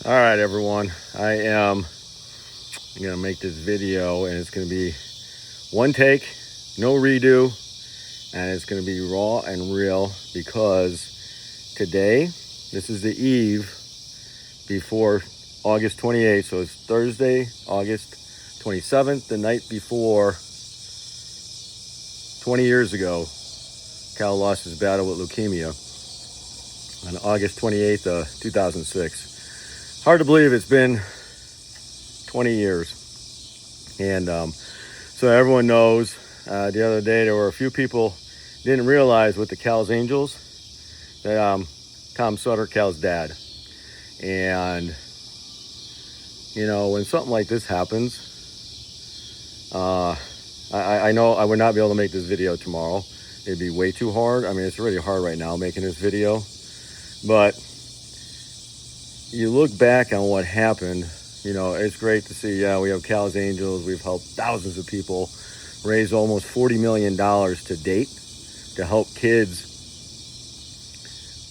All right, everyone. I am going to make this video, and it's going to be one take, no redo, and it's going to be raw and real because today, this is the eve before August 28th. So it's Thursday, August 27th, the night before 20 years ago, Cal lost his battle with leukemia on August 28th, 2006. Hard to believe it's been 20 years. And so everyone knows, the other day there were a few people didn't realize with the Cal's Angels that Tom Sutter, Cal's dad. And, you know, when something like this happens, I know I would not be able to make this video tomorrow. It'd be way too hard. I mean, it's really hard right now making this video. But you look back on what happened, you know, it's great to see, we have Cal's Angels. We've helped thousands of people, raise almost $40 million to date to help kids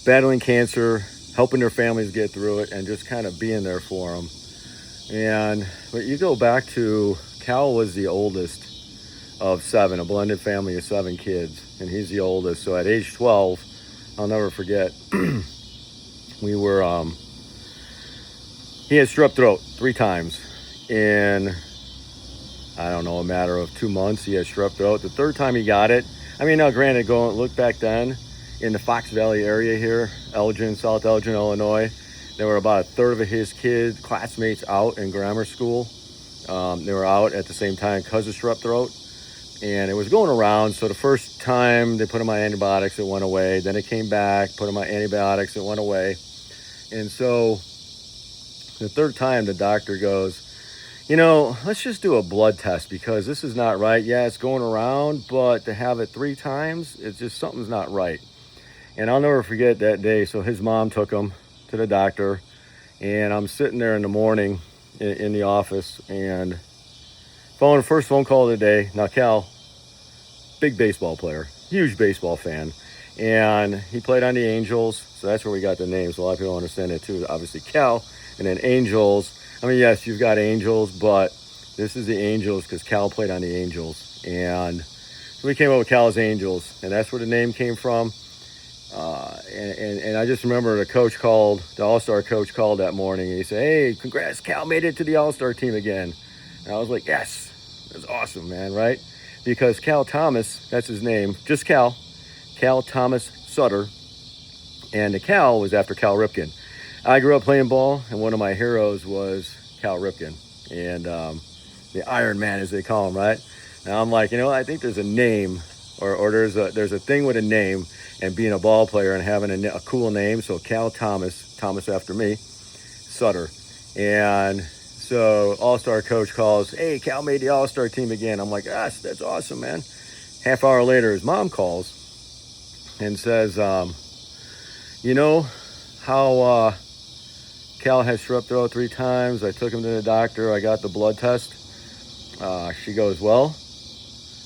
battling cancer, helping their families get through it, and just kind of being there for them. But you go back to, Cal was the oldest of 7, a blended family of 7 kids, and he's the oldest. So at age 12, I'll never forget, we were, he had strep throat 3 times in, I don't know, a matter of 2 months. He had strep throat. The 3rd time he got it, I mean, now granted, go and look back then in the Fox Valley area here, Elgin, South Elgin, Illinois, there were about a third of his kids, classmates out in grammar school. They were out at the same time because of strep throat. And it was going around. So the first time they put him on antibiotics, it went away. Then it came back, put him on antibiotics, it went away. And so the 3rd time the doctor goes, you know, let's just do a blood test because this is not right. Yeah, it's going around, but to have it 3 times, it's just something's not right. And I'll never forget that day. So his mom took him to the doctor, and I'm sitting there in the morning in the office, and first phone call of the day. Now Cal, big baseball player, huge baseball fan, and he played on the Angels, so that's where we got the name. So a lot of people don't understand that too. Obviously Cal, and then Angels. I mean, yes, you've got Angels, but this is the Angels because Cal played on the Angels, and so we came up with Cal's Angels, and that's where the name came from. And I just remember the All-Star coach called that morning, and he said, "Hey, congrats, Cal made it to the All-Star team again." And I was like, "Yes, that's awesome, man," right? Because Cal Thomas, that's his name, just Cal Thomas Sutter, and the Cal was after Cal Ripken. I grew up playing ball, and one of my heroes was Cal Ripken, and the Iron Man, as they call him, right? Now I'm like, you know, I think there's a name, or there's a thing with a name, and being a ball player and having a cool name. So Cal Thomas after me, Sutter. And so All-Star coach calls, "Hey, Cal made the All-Star team again." I'm like, "Gosh, that's awesome, man." Half hour later, his mom calls and says, you know how Cal has strep throat 3 times? I took him to the doctor. I got the blood test. She goes, "Well,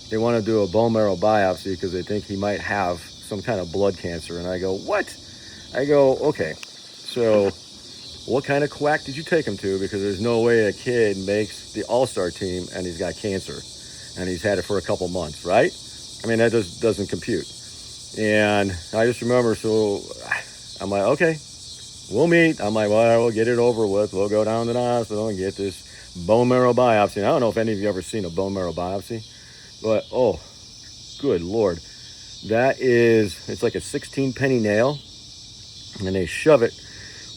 they want to do a bone marrow biopsy because they think he might have some kind of blood cancer." And I go, "What?" I go, "Okay, so what kind of quack did you take him to? Because there's no way a kid makes the All-Star team and he's got cancer and he's had it for a couple months, right? I mean, that doesn't compute." And I just remember, so I'm like, "Okay, we'll meet." I'm like, "Well, we'll get it over with. We'll go down to the hospital and get this bone marrow biopsy." And I don't know if any of you ever seen a bone marrow biopsy, but oh, good Lord. It's like a 16 penny nail, and they shove it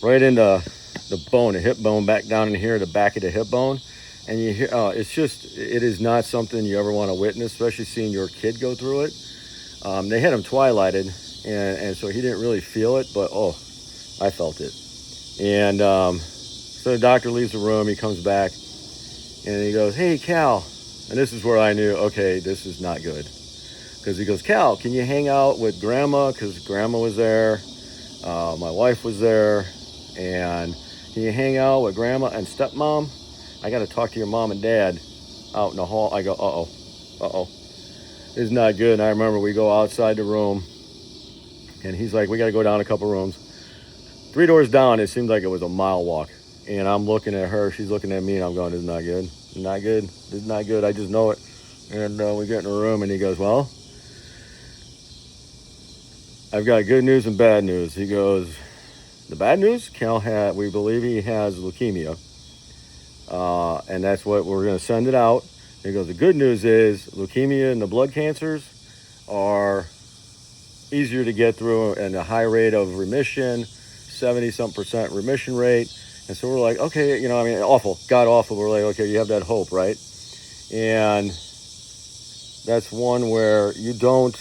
right into the bone, the hip bone, back down in here, the back of the hip bone. And you hear, it is not something you ever want to witness, especially seeing your kid go through it. They had him twilighted, and so he didn't really feel it, but oh, I felt it. And so the doctor leaves the room, he comes back, and he goes, "Hey, Cal." And this is where I knew, okay, this is not good. Because he goes, "Cal, can you hang out with Grandma?" Because Grandma was there, my wife was there, and "Can you hang out with Grandma and Stepmom? I got to talk to your mom and dad out in the hall." I go, uh-oh, this is not good. And I remember we go outside the room, and he's like, "We got to go down a couple rooms." 3 doors down, it seemed like it was a mile walk. And I'm looking at her, she's looking at me, and I'm going, this is not good. Not good. This is not good. I just know it. And we get in a room, and he goes, well, I've got good news and bad news. He goes, the bad news, we believe he has leukemia. And that's what we're going to send it out. He goes, the good news is leukemia and the blood cancers are easier to get through and a high rate of remission, 70-some% remission rate. And so we're like, okay, awful, God awful. We're like, okay, you have that hope, right? And that's one where you don't,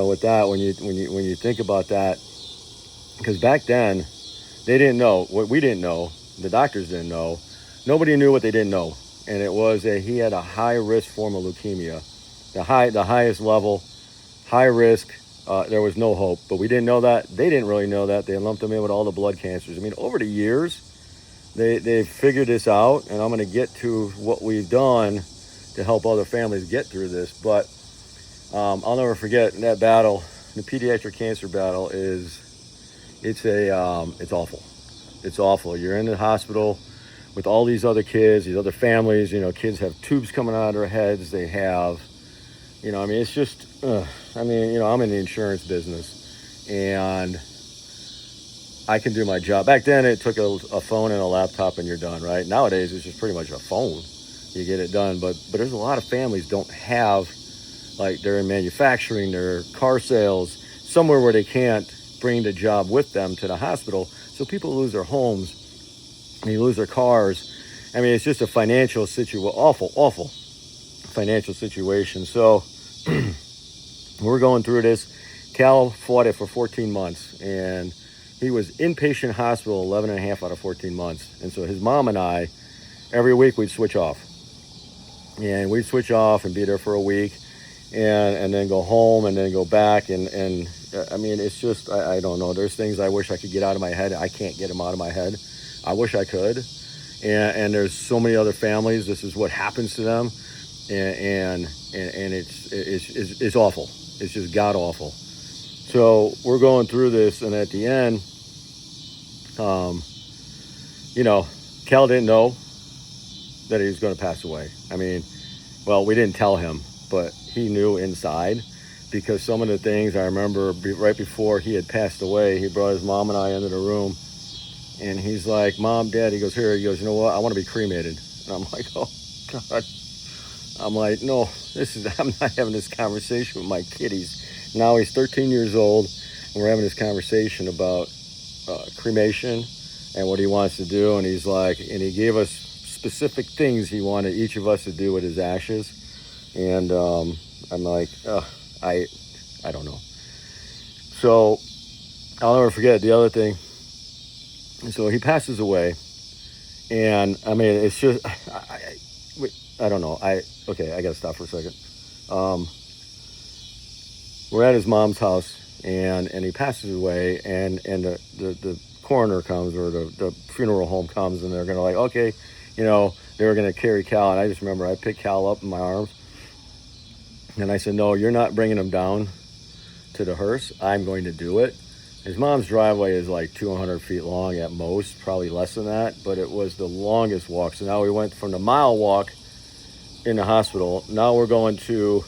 with that, when you think about that, because back then they didn't know what we didn't know, the doctors didn't know, nobody knew what they didn't know, and it was that he had a high risk form of leukemia, the highest level, high risk. There was no hope, but we didn't know that. They didn't really know that. They lumped him in with all the blood cancers. I mean, over the years, they figured this out, and I'm going to get to what we've done to help other families get through this. But I'll never forget that battle. The pediatric cancer battle it's awful. It's awful. You're in the hospital with all these other kids, these other families. Kids have tubes coming out of their heads. They have, it's just, I'm in the insurance business, and I can do my job. Back then, it took a phone and a laptop, and you're done, right? Nowadays, it's just pretty much a phone. You get it done. But there's a lot of families don't have, like, they're in manufacturing, they're car sales, somewhere where they can't bring the job with them to the hospital. So people lose their homes, and they lose their cars. I mean, it's just a financial awful financial situation. So we're going through this. Cal fought it for 14 months, and he was inpatient hospital 11 and a half out of 14 months. And so his mom and I, every week we'd switch off. And we'd switch off and be there for a week, and then go home and then go back. And I mean, it's just, I don't know. There's things I wish I could get out of my head. I can't get them out of my head. I wish I could. And there's so many other families. This is what happens to them. And it's awful. It's just god awful. So we're going through this, and at the end, Cal didn't know that he was going to pass away. I mean, well, we didn't tell him, but he knew inside, because some of the things I remember right before he had passed away, he brought his mom and I into the room, and he's like, Mom, Dad, he goes, here, he goes, you know what? I want to be cremated. And I'm like, oh, God. I'm like, no, I'm not having this conversation with my kiddies. Now he's 13 years old, and we're having this conversation about cremation and what he wants to do. And he's like, and he gave us specific things he wanted each of us to do with his ashes. And I'm like, I don't know. So I'll never forget the other thing. And so he passes away, and I mean, it's just, I don't know. Okay, I gotta stop for a second. We're at his mom's house, and he passes away, and the coroner comes, or the funeral home comes, and they're gonna like, okay, they were gonna carry Cal, and I just remember I picked Cal up in my arms, and I said, no, you're not bringing him down to the hearse. I'm going to do it. His mom's driveway is like 200 feet long at most, probably less than that, but it was the longest walk. So now we went from the mile walk in the hospital. Now we're going to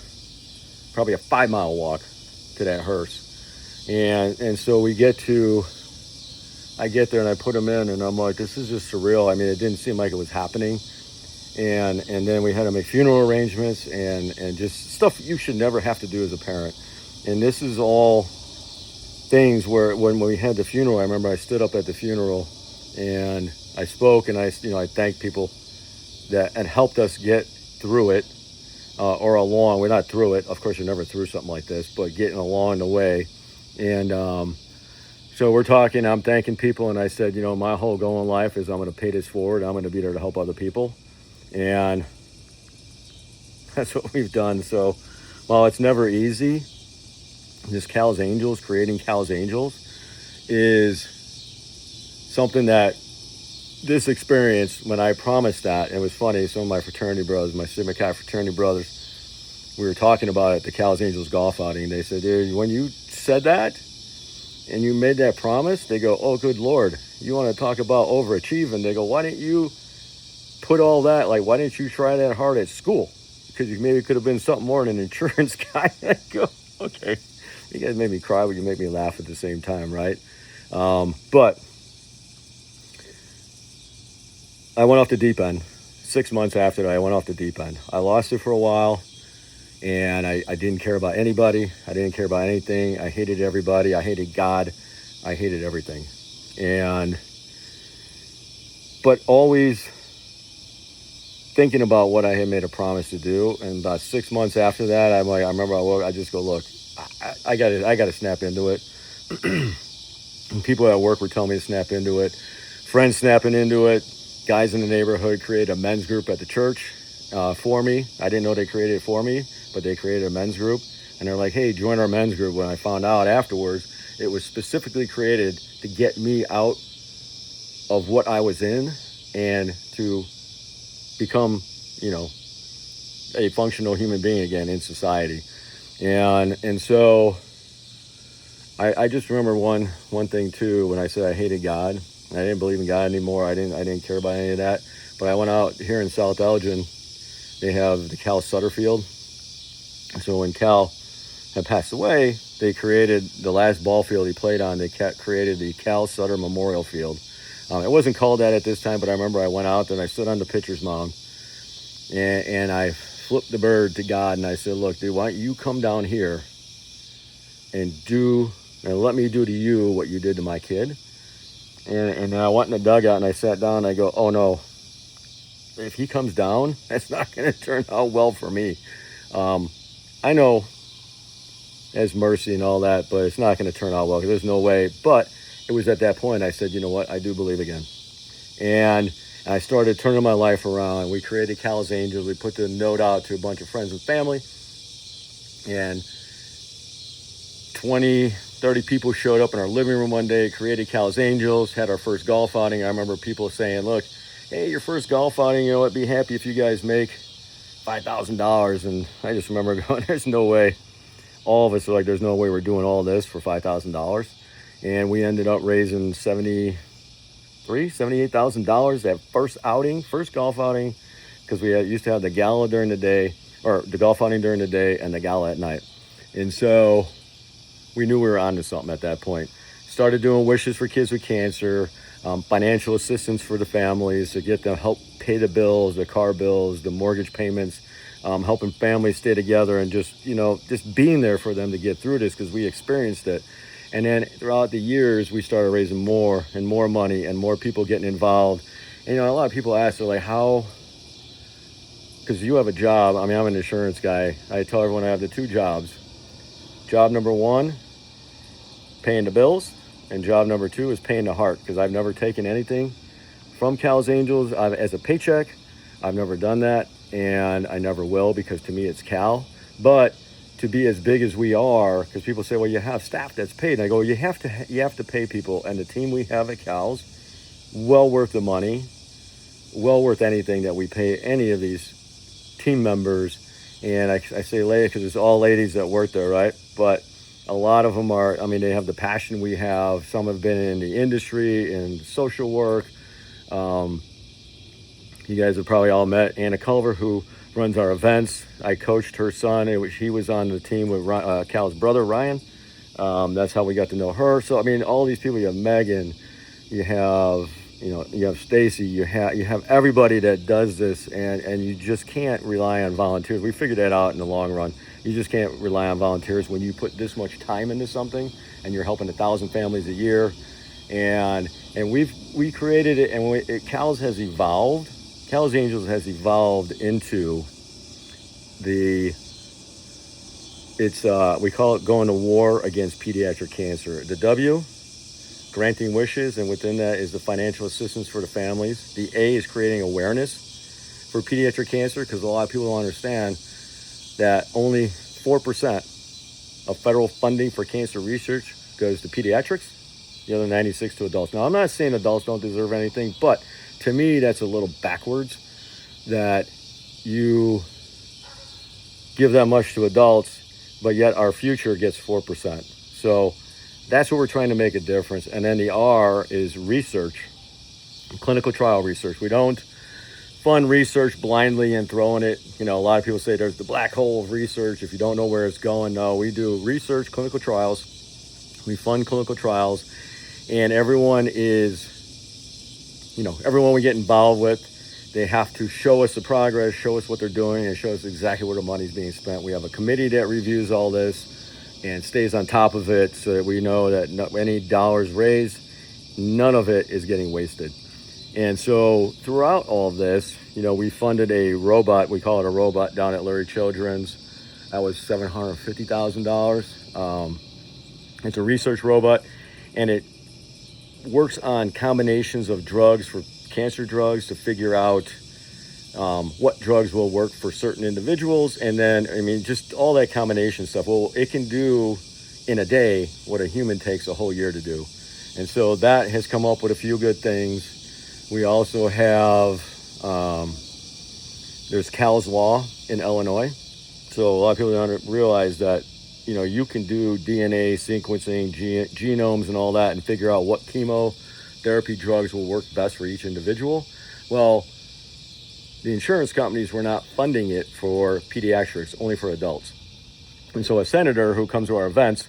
probably a 5-mile walk to that hearse. And so I get there and I put him in, and I'm like, this is just surreal. I mean, it didn't seem like it was happening. And then we had to make funeral arrangements and just stuff you should never have to do as a parent. And this is all things where when we had the funeral, I remember I stood up at the funeral and I spoke, and I thanked people that and helped us get through it, or along. We're not through it. Of course, you're never through something like this, but getting along the way. And so we're talking, I'm thanking people, and I said, my whole goal in life is I'm going to pay this forward. I'm going to be there to help other people. And that's what we've done. So while it's never easy, this Cal's Angels, creating Cal's Angels, is something that this experience, when I promised that, it was funny, some of my fraternity brothers, my Sigma Chi fraternity brothers, we were talking about it at the Cal's Angels golf outing. They said, dude, when you said that, and you made that promise, they go, oh, good Lord, you want to talk about overachieving? They go, why didn't you put all that, like, why didn't you try that hard at school? Because you maybe could have been something more than an insurance guy. I go, okay, you guys made me cry, but you make me laugh at the same time, right? But I went off the deep end. 6 months after that, I went off the deep end. I lost it for a while, and I didn't care about anybody. I didn't care about anything. I hated everybody. I hated God. I hated everything. But always thinking about what I had made a promise to do. And about 6 months after that, I remember I just go, look, I got to snap into it. And people at work were telling me to snap into it. Friends snapping into it. Guys in the neighborhood created a men's group at the church for me. I didn't know they created it for me, but they created a men's group. And they're like, hey, join our men's group. When I found out afterwards, it was specifically created to get me out of what I was in and to become, a functional human being again in society. And so I just remember one thing too, when I said I hated God. I didn't believe in God anymore. I didn't care about any of that. But I went out here in South Elgin. They have the Cal Sutter field. So when Cal had passed away, they created the last ball field he played on. They created the Cal Sutter Memorial Field. It wasn't called that at this time, but I remember I went out there and I stood on the pitcher's mound and I flipped the bird to God and I said, look, dude, why don't you come down here and let me do to you what you did to my kid. And then I went in the dugout and I sat down and I go, oh no, if he comes down, that's not going to turn out well for me. I know as mercy and all that, but it's not going to turn out well because there's no way. But it was at that point I said, you know what, I do believe again. And I started turning my life around. We created Cal's Angels. We put the note out to a bunch of friends and family. And 30 people showed up in our living room one day, created Cal's Angels, had our first golf outing. I remember people saying, look, hey, your first golf outing, I'd be happy if you guys make $5,000. And I just remember going, there's no way. All of us are like, there's no way we're doing all this for $5,000. And we ended up raising $78,000 that first golf outing, because we used to have the gala during the day, or the golf outing during the day and the gala at night. And so we knew we were onto something at that point. Started doing wishes for kids with cancer, financial assistance for the families to get them help pay the bills, the car bills, the mortgage payments, helping families stay together and just being there for them to get through this because we experienced it. And then throughout the years, we started raising more and more money and more people getting involved. And, a lot of people ask, they're like, how, because you have a job. I mean, I'm an insurance guy. I tell everyone I have the two jobs. Job number one, paying the bills, and job number two is paying the heart, because I've never taken anything from Cal's Angels as a paycheck. I've never done that, and I never will, because to me it's Cal. But to be as big as we are, because people say, well, you have staff that's paid. And I go, you have to pay people, and the team we have at Cal's, well worth the money, well worth anything that we pay any of these team members. And I say lady because it's all ladies that work there, right? But a lot of them they have the passion we have. Some have been in the industry, in social work. You guys have probably all met Anna Culver, who runs our events. I coached her son. He was on the team with Cal's brother, Ryan. That's how we got to know her. So, all these people, you have Megan, you have Stacy, you have everybody that does this, and you just can't rely on volunteers. We figured that out in the long run. You just can't rely on volunteers when you put this much time into something and you're helping 1,000 families a year. And we created it, and Cal's has evolved. Cal's Angels has evolved into we call it going to war against pediatric cancer. The W, granting wishes, and within that is the financial assistance for the families. The A is creating awareness for pediatric cancer, because a lot of people don't understand that only 4% of federal funding for cancer research goes to pediatrics, the other 96 to adults. Now, I'm not saying adults don't deserve anything, but to me, that's a little backwards, that you give that much to adults, but yet our future gets 4%. So that's what we're trying to make a difference. And then the R is research, clinical trial research. We don't fund research blindly and throwing it. A lot of people say there's the black hole of research if you don't know where it's going. No, we do research, clinical trials. We fund clinical trials, and everyone we get involved with, they have to show us the progress, show us what they're doing, and show us exactly where the money's being spent. We have a committee that reviews all this and stays on top of it so that we know that any dollars raised, none of it is getting wasted. And so throughout all of this, we funded a robot, we call it a robot, down at Lurie Children's. That was $750,000. It's a research robot, and it works on combinations of drugs for cancer drugs to figure out what drugs will work for certain individuals. And then, just all that combination stuff. Well, it can do in a day what a human takes a whole year to do. And so that has come up with a few good things. We also have, there's Cal's Law in Illinois. So a lot of people don't realize that, you can do DNA sequencing, genomes and all that, and figure out what chemotherapy drugs will work best for each individual. Well, the insurance companies were not funding it for pediatrics, only for adults. And so a senator who comes to our events,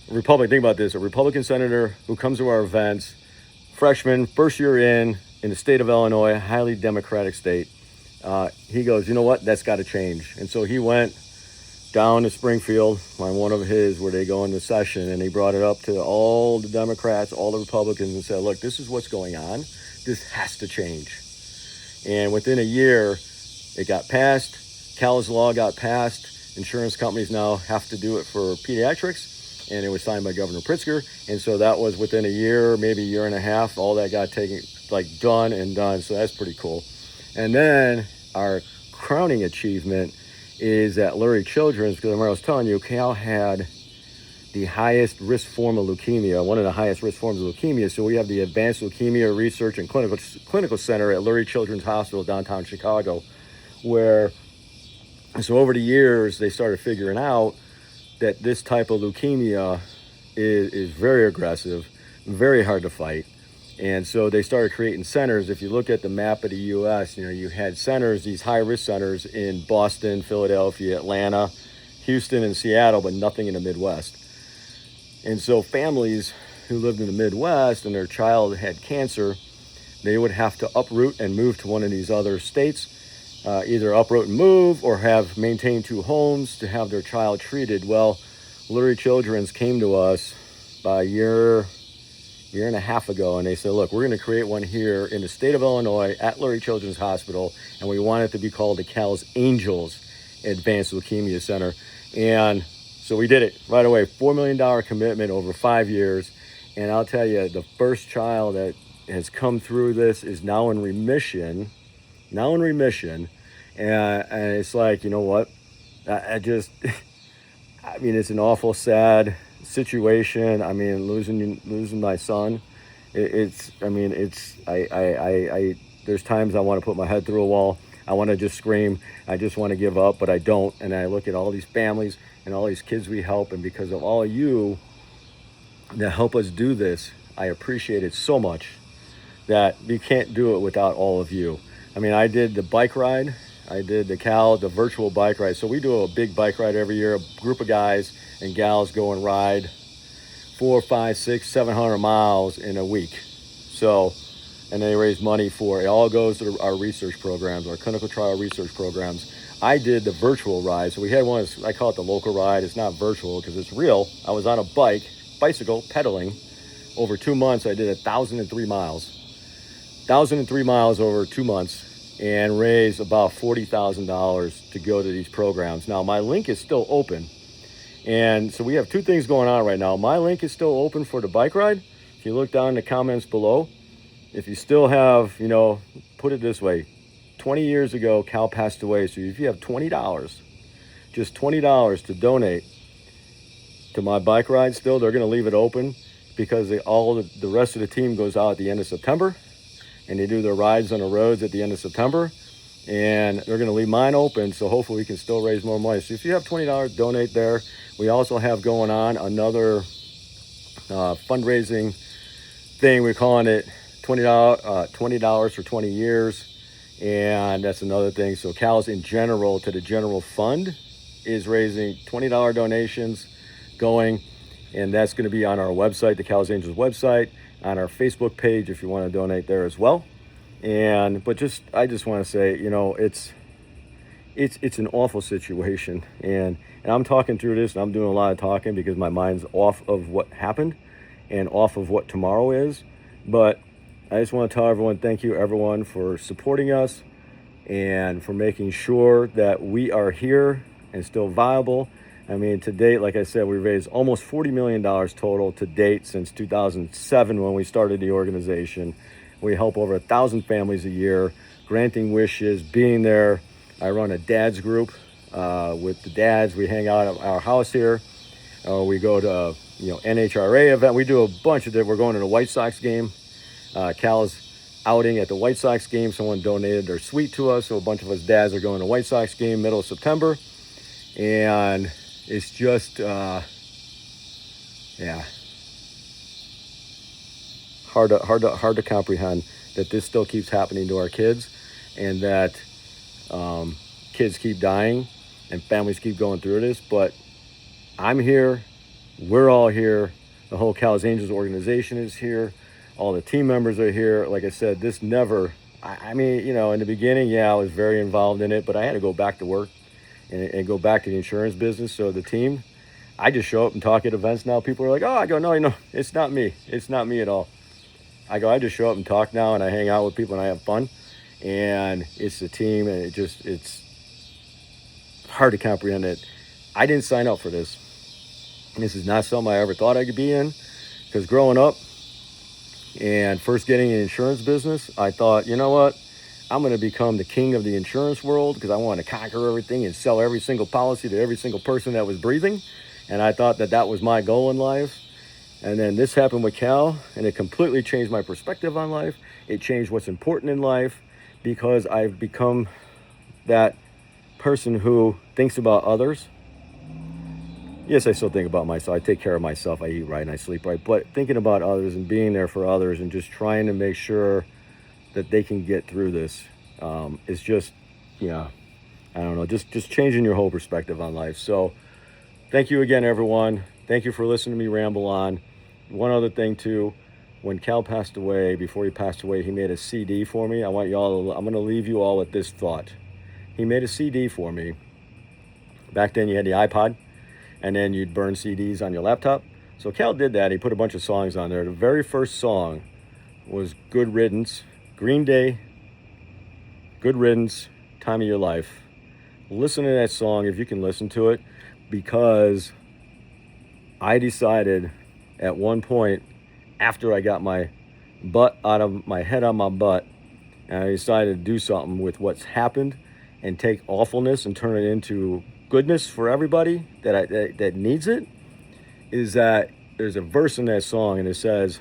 think about this, a Republican senator who comes to our events, freshman, first year in the state of Illinois, a highly Democratic state, he goes, you know what, that's got to change. And so he went down to Springfield on one of his, where they go into session, and he brought it up to all the Democrats, all the Republicans, and said, look, this is what's going on. This has to change. And within a year, it got passed. Cal's Law got passed. Insurance companies now have to do it for pediatrics, and it was signed by Governor Pritzker. And so that was within a year, maybe a year and a half, all that got taken, done. So that's pretty cool. And then our crowning achievement is at Lurie Children's, because I was telling you, Cal had the highest risk form of leukemia, one of the highest risk forms of leukemia. So we have the Advanced Leukemia Research and Clinical Center at Lurie Children's Hospital, downtown Chicago, where, so over the years, they started figuring out that this type of leukemia is very aggressive, very hard to fight. And so they started creating centers. If you look at the map of the U.S., you had centers, these high-risk centers in Boston, Philadelphia, Atlanta, Houston, and Seattle, but nothing in the Midwest. And so families who lived in the Midwest and their child had cancer, they would have to uproot and move to one of these other states, either uproot and move or have maintained two homes to have their child treated. Well, Lurie Children's came to us by a year and a half ago, and they said, look, we're going to create one here in the state of Illinois at Lurie Children's Hospital, and we want it to be called the Cal's Angels Advanced Leukemia Center. And so we did it right away, $4 million commitment over 5 years. And I'll tell you, the first child that has come through this is now in remission. And it's like, you know what? It's an awful, sad situation. Losing my son. There's times I want to put my head through a wall. I want to just scream. I just want to give up, but I don't. And I look at all these families and all these kids we help, and because of all of you that help us do this, I appreciate it so much that we can't do it without all of you. I did the bike ride. I did the virtual bike ride. So we do a big bike ride every year. A group of guys and gals go and ride 400, 500, 600, 700 miles in a week. So, and they raise money for it. It all goes to our research programs, our clinical trial research programs. I did the virtual ride. So we had one, I call it the local ride. It's not virtual because it's real. I was on a bicycle, pedaling. Over 2 months, I did 1,003 miles. 1,003 miles over 2 months, and raised about $40,000 to go to these programs. Now, my link is still open. And so we have two things going on right now. My link is still open for the bike ride. If you look down in the comments below, if you still have, put it this way, 20 years ago, Cal passed away. So if you have $20, just $20 to donate to my bike ride still, they're going to leave it open because the rest of the team goes out at the end of September, and they do their rides on the roads at the end of September, and they're going to leave mine open, so hopefully we can still raise more money. So if you have $20, donate there. We also have going on another fundraising thing. We're calling it $20 for 20 years. And that's another thing. So Cows in general to the general fund is raising $20 donations going. And that's going to be on our website, the Cows Angels website, on our Facebook page if you want to donate there as well. But I just want to say, it's an awful situation. And I'm talking through this and I'm doing a lot of talking because my mind's off of what happened and off of what tomorrow is. But I just want to tell everyone, thank you everyone for supporting us and for making sure that we are here and still viable. I mean, to date, like I said, we raised almost $40 million total to date since 2007 when we started the organization. We help over 1,000 families a year, granting wishes, being there. I run a dads group with the dads. We hang out at our house here. We go to NHRA event. We do a bunch of we're going to the White Sox game. Cal's outing at the White Sox game. Someone donated their suite to us, so a bunch of us dads are going to White Sox game middle of September. And it's just, hard to comprehend that this still keeps happening to our kids, and that kids keep dying and families keep going through this. But I'm here. We're all here. The whole Cows Angels organization is here. All the team members are here. Like I said, this never, I mean, in the beginning, I was very involved in it, but I had to go back to work and go back to the insurance business. So the team, I just show up and talk at events now. People are like, oh, I go, no, it's not me. It's not me at all. I just show up and talk now, and I hang out with people and I have fun. And it's the team, and it's hard to comprehend it. I didn't sign up for this. This is not something I ever thought I could be in, because growing up and first getting in the insurance business, I thought, you know what? I'm going to become the king of the insurance world because I want to conquer everything and sell every single policy to every single person that was breathing. And I thought that was my goal in life. And then this happened with Cal, and it completely changed my perspective on life. It changed what's important in life, because I've become that person who thinks about others. Yes, I still think about myself. I take care of myself. I eat right and I sleep right. But thinking about others and being there for others and just trying to make sure that they can get through this is just, I don't know, just changing your whole perspective on life. So thank you again, everyone. Thank you for listening to me ramble on. One other thing, too. When Cal passed away, before he passed away, he made a CD for me. I'm going to leave you all with this thought. He made a CD for me. Back then, you had the iPod, and then you'd burn CDs on your laptop. So Cal did that. He put a bunch of songs on there. The very first song was Good Riddance, Green Day, Good Riddance, Time of Your Life. Listen to that song if you can listen to it, because I decided at one point, after I got my head on my butt, and I decided to do something with what's happened and take awfulness and turn it into goodness for everybody that needs it, is that there's a verse in that song, and it says,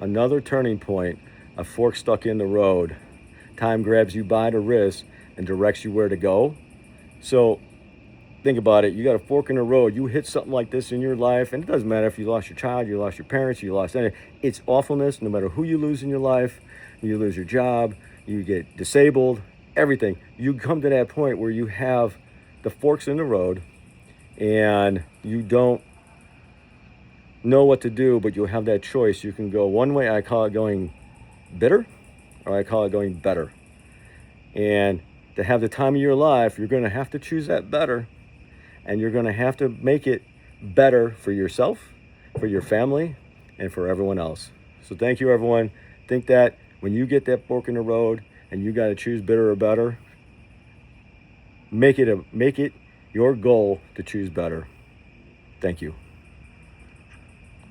another turning point, a fork stuck in the road, time grabs you by the wrist and directs you where to go. So think about it. You got a fork in the road. You hit something like this in your life, and it doesn't matter if you lost your child, you lost your parents, you lost anything. It's awfulness. No matter who you lose in your life, you lose your job, you get disabled, everything. You come to that point where you have the forks in the road and you don't know what to do, but you'll have that choice. You can go one way. I call it going bitter, or I call it going better. And to have the time of your life, you're going to have to choose that better, and you're going to have to make it better for yourself, for your family, and for everyone else. So thank you, everyone. Think that when you get that fork in the road and you got to choose bitter or better, make it your goal to choose better. Thank you.